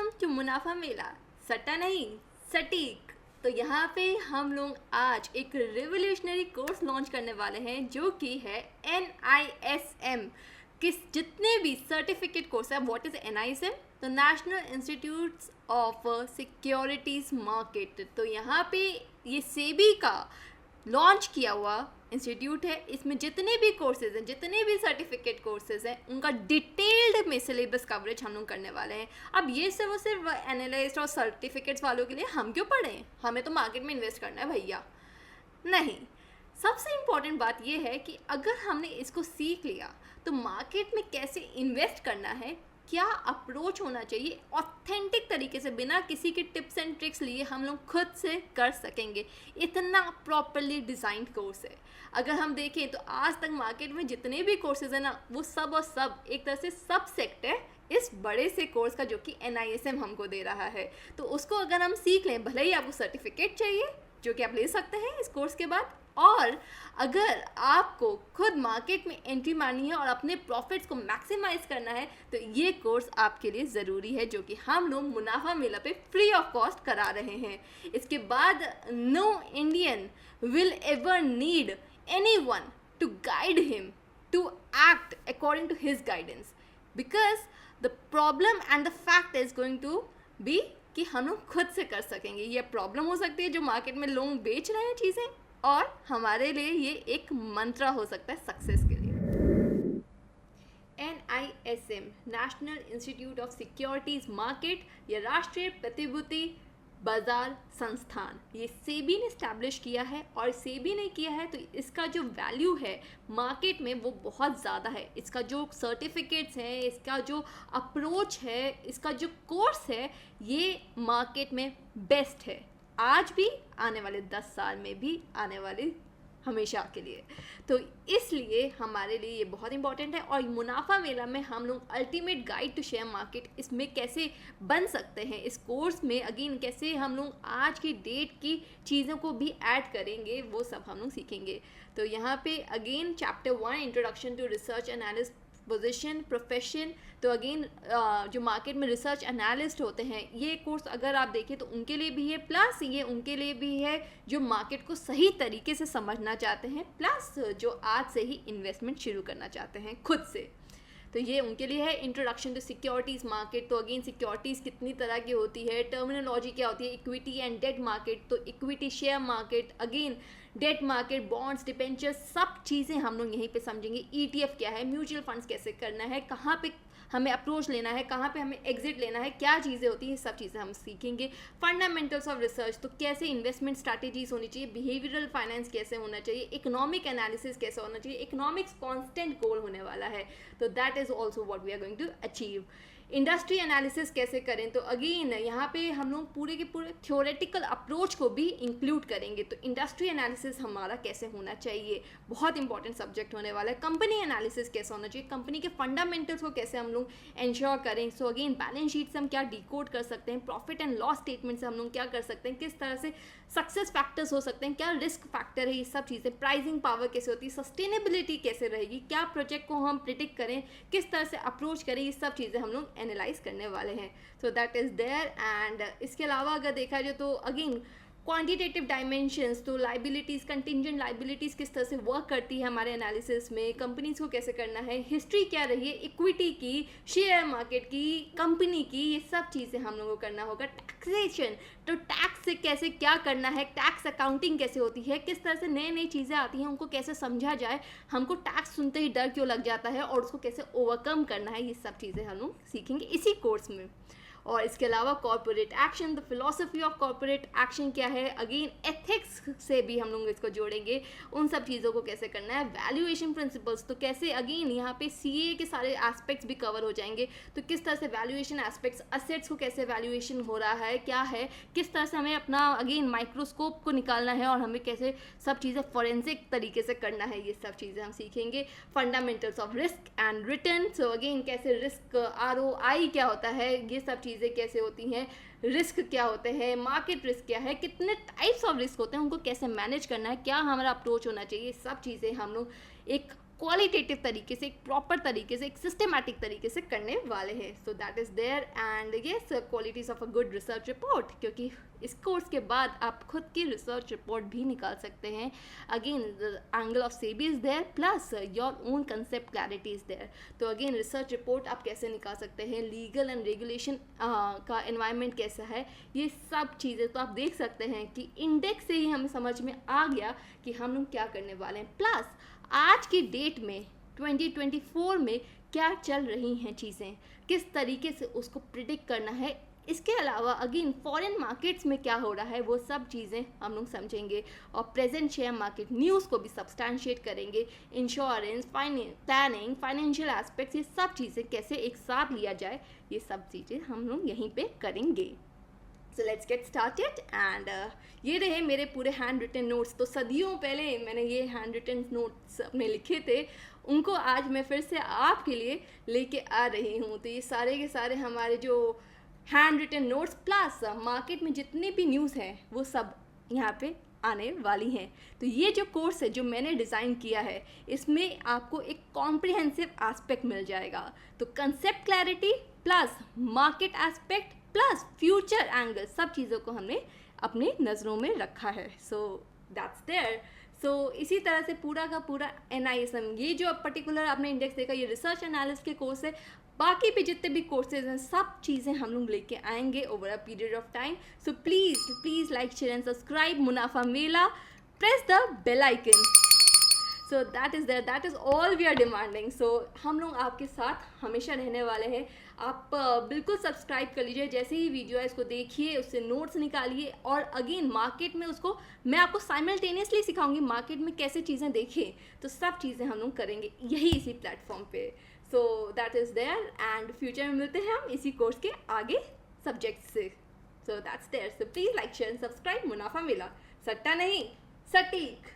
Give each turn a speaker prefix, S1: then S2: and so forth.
S1: Welcome to मुनाफा मेला। सट्टा नहीं, सटीक। तो यहाँ पे हम लोग आज एक रिवोल्यूशनरी कोर्स लॉन्च करने वाले हैं जो कि है NISM। किस जितने भी सर्टिफिकेट कोर्स है, व्हाट इज NISM? तो national institutes of securities market. तो यहाँ पे ये सेबी का लॉन्च किया हुआ इंस्टीट्यूट है। इसमें जितने भी कोर्सेज हैं, जितने भी सर्टिफिकेट कोर्सेज हैं, उनका डिटेल्ड में सिलेबस कवरेज हम लोग करने वाले हैं। अब ये सिर्फ एनालिस्ट और सर्टिफिकेट्स वालों के लिए हम क्यों पढ़ें? हमें तो मार्केट में इन्वेस्ट करना है भैया। नहीं, सबसे इम्पॉर्टेंट बात यह है कि अगर हमने इसको सीख लिया तो मार्केट में कैसे इन्वेस्ट करना है, क्या अप्रोच होना चाहिए, ऑथेंटिक तरीके से बिना किसी के टिप्स एंड ट्रिक्स लिए हम लोग खुद से कर सकेंगे। इतना प्रॉपरली डिज़ाइंड कोर्स है। अगर हम देखें तो आज तक मार्केट में जितने भी कोर्सेज हैं ना, वो सब और सब एक तरह से सब सेक्ट है इस बड़े से कोर्स का जो कि NISM हमको दे रहा है। तो उसको अगर हम सीख लें, भले ही आपको सर्टिफिकेट चाहिए जो कि आप ले सकते हैं इस कोर्स के बाद, और अगर आपको खुद मार्केट में एंट्री मारनी है और अपने प्रॉफिट्स को मैक्सिमाइज करना है तो ये कोर्स आपके लिए ज़रूरी है, जो कि हम लोग मुनाफा मेला पे फ्री ऑफ कॉस्ट करा रहे हैं। इसके बाद no Indian will ever need anyone to guide him to act according to his guidance, because the problem and the fact is going to be कि हम लोग खुद से कर सकेंगे। ये प्रॉब्लम हो सकती है जो मार्केट में लोग बेच रहे हैं चीज़ें, और हमारे लिए ये एक मंत्र हो सकता है सक्सेस के लिए। NISM national institute of securities market, ये राष्ट्रीय प्रतिभूति बाजार संस्थान, ये सेबी ने स्टैब्लिश किया है। और सेबी ने किया है तो इसका जो वैल्यू है मार्केट में वो बहुत ज़्यादा है। इसका जो सर्टिफिकेट्स हैं, इसका जो अप्रोच है, इसका जो कोर्स है, ये मार्केट में बेस्ट है, आज भी, आने वाले 10 साल में भी, आने वाले हमेशा के लिए। तो इसलिए हमारे लिए ये बहुत इंपॉर्टेंट है। और मुनाफा मेला में हम लोग ultimate guide to share market इसमें कैसे बन सकते हैं, इस कोर्स में अगेन कैसे हम लोग आज की डेट की चीज़ों को भी ऐड करेंगे, वो सब हम लोग सीखेंगे। तो यहाँ पे again chapter 1 introduction to research analyst position profession. तो अगेन जो मार्केट में रिसर्च एनालिस्ट होते हैं, ये कोर्स अगर आप देखें तो उनके लिए भी है, प्लस ये उनके लिए भी है जो मार्केट को सही तरीके से समझना चाहते हैं, प्लस जो आज से ही इन्वेस्टमेंट शुरू करना चाहते हैं खुद से। तो ये उनके लिए है। इंट्रोडक्शन टू सिक्योरिटीज़ मार्केट, तो अगेन सिक्योरिटीज़ कितनी तरह की होती है, टर्मिनोलॉजी क्या होती है, इक्विटी एंड डेट मार्केट, तो equity share market, again debt market, bonds, डिपेंचर, सब चीज़ें हम लोग यहीं पे समझेंगे। ETF क्या है, म्यूचुअल फंड्स कैसे करना है, कहाँ पे हमें अप्रोच लेना है, कहाँ पे हमें एग्जिट लेना है, क्या चीज़ें होती हैं, सब चीज़ें हम सीखेंगे। फंडामेंटल्स ऑफ रिसर्च, तो कैसे इन्वेस्टमेंट स्ट्रैटेजीज होनी चाहिए, बिहेवियरल फाइनेंस कैसे होना चाहिए, इकोनॉमिक एनालिसिस कैसे होना चाहिए, इकोनॉमिक्स कॉन्स्टेंट गोल होने वाला है, तो that is also what we are going to achieve. Industry analysis कैसे करें, तो अगेन यहाँ पे हम लोग पूरे के पूरे थ्योरेटिकल अप्रोच को भी इंक्लूड करेंगे। तो इंडस्ट्री एनालिसिस हमारा कैसे होना चाहिए, बहुत इंपॉर्टेंट सब्जेक्ट होने वाला है। कंपनी एनालिसिस कैसे होना चाहिए, कंपनी के फंडामेंटल्स को कैसे हम लोग इंश्योर करें। सो अगेन बैलेंस शीट से हम क्या डिकोड कर सकते हैं, प्रॉफिट एंड लॉस स्टेटमेंट से हम लोग क्या कर सकते हैं, किस तरह से सक्सेस फैक्टर्स हो सकते हैं, क्या रिस्क फैक्टर है, ये सब चीज़ें। प्राइसिंग पावर कैसे होती है, सस्टेनेबिलिटी कैसे रहेगी, क्या प्रोजेक्ट को हम प्रिडिक्ट करें, किस तरह से अप्रोच करें, ये सब चीज़ें हम लोग एनालाइज करने वाले हैं। So that is there. And इसके अलावा अगर देखा जाए तो अगेन क्वांटिटेटिव डायमेंशंस, तो लाइबिलिटीज़, कंटिंजेंट लाइबिलिटीज़ किस तरह से वर्क करती है हमारे एनालिसिस में, कंपनीज को कैसे करना है, हिस्ट्री क्या रही है इक्विटी की, शेयर मार्केट की, कंपनी की, ये सब चीज़ें हम लोगों को करना होगा। टैक्सेशन, तो टैक्स से कैसे क्या करना है, टैक्स अकाउंटिंग कैसे होती है, किस तरह से नई नई चीज़ें आती हैं, उनको कैसे समझा जाए, हमको टैक्स सुनते ही डर क्यों लग जाता है और उसको कैसे ओवरकम करना है, ये सब चीज़ें हम लोग सीखेंगे इसी कोर्स में। और इसके अलावा corporate action, the philosophy of corporate action क्या है, अगेन एथिक्स से भी हम लोग इसको जोड़ेंगे, उन सब चीज़ों को कैसे करना है। वैल्यूएशन प्रिंसिपल्स, तो कैसे अगेन यहाँ पे CA के सारे एस्पेक्ट्स भी कवर हो जाएंगे, तो किस तरह से वैल्यूएशन एस्पेक्ट्स, असेट्स को कैसे वैल्यूएशन हो रहा है, क्या है, किस तरह से हमें अपना अगेन माइक्रोस्कोप को निकालना है और हमें कैसे सब चीज़ें फॉरेंसिक तरीके से करना है, ये सब चीज़ें हम सीखेंगे। Fundamentals of risk and return, so again कैसे रिस्क, ROI क्या होता है, ये सब चीज़ें कैसे होती हैं, रिस्क क्या होते हैं, मार्केट रिस्क क्या है, कितने टाइप्स ऑफ रिस्क होते हैं, उनको कैसे मैनेज करना है, क्या हमारा अप्रोच होना चाहिए, सब चीज़ें हम लोग एक क्वालिटेटिव तरीके से, एक प्रॉपर तरीके से, एक सिस्टमैटिक तरीके से करने वाले हैं. So that is there. And yes, qualities of a good research report, क्योंकि इस कोर्स के बाद आप खुद की रिसर्च रिपोर्ट भी निकाल सकते हैं. Again the angle of SEBI is there plus your own concept clarity is there. तो अगेन रिसर्च रिपोर्ट आप कैसे निकाल सकते हैं, लीगल एंड रेगुलेशन का एनवायरनमेंट कैसा है, ये सब चीज़ें तो आप देख सकते हैं कि इंडेक्स से ही हमें समझ में आ गया कि हम लोग क्या करने वाले हैं. प्लस आज की डेट में 2024 में क्या चल रही हैं चीज़ें, किस तरीके से उसको प्रिडिक्ट करना है. इसके अलावा अगेन फॉरेन मार्केट्स में क्या हो रहा है वो सब चीज़ें हम लोग समझेंगे, और प्रेजेंट शेयर मार्केट न्यूज़ को भी सब्सटैंशिएट करेंगे. इंश्योरेंस, प्लानिंग, फाइनेंशियल एस्पेक्ट्स, ये सब चीज़ें कैसे एक साथ लिया जाए, ये सब चीज़ें हम लोग यहीं पे करेंगे. So let's get started. And ये रहे मेरे पूरे हैंड रिटन नोट्स. तो सदियों पहले मैंने ये हैंड रिटन नोट्स अपने लिखे थे, उनको आज मैं फिर से आपके लिए लेके आ रही हूँ. तो ये सारे के सारे हमारे जो hand written notes plus market में जितने भी न्यूज़ हैं वो सब यहाँ पे आने वाली हैं. तो ये जो कोर्स है जो मैंने डिज़ाइन किया है, इसमें आपको एक कॉम्प्रिहेंसिव एस्पेक्ट मिल जाएगा. तो concept clarity plus market aspect plus future angle, सब चीज़ों को हमने अपने नज़रों में रखा है. सो दैट्स देयर. सो इसी तरह से पूरा का पूरा NISM, ये जो पर्टिकुलर आपने इंडेक्स देखा, ये रिसर्च एनालिस्ट के कोर्स है. बाकी भी जितने भी कोर्सेज हैं सब चीज़ें हम लोग लेके आएंगे over a period of time. So please like, share and subscribe Munafa Mela, press the bell icon. So that is there, that is all we are demanding. So हम लोग आपके साथ हमेशा रहने वाले हैं. आप बिल्कुल सब्सक्राइब कर लीजिए. जैसे ही वीडियो है इसको देखिए, उससे नोट्स निकालिए, और अगेन मार्केट में उसको मैं आपको साइमल्टेनियसली सिखाऊंगी मार्केट में कैसे चीज़ें देखें. तो सब चीज़ें हम लोग करेंगे यही इसी प्लेटफॉर्म पे. So that is there. And future में मिलते हैं हम इसी कोर्स के आगे सब्जेक्ट से. So that's there. So please like, share and subscribe. मुनाफा मिला, सट्टा नहीं, सटीक.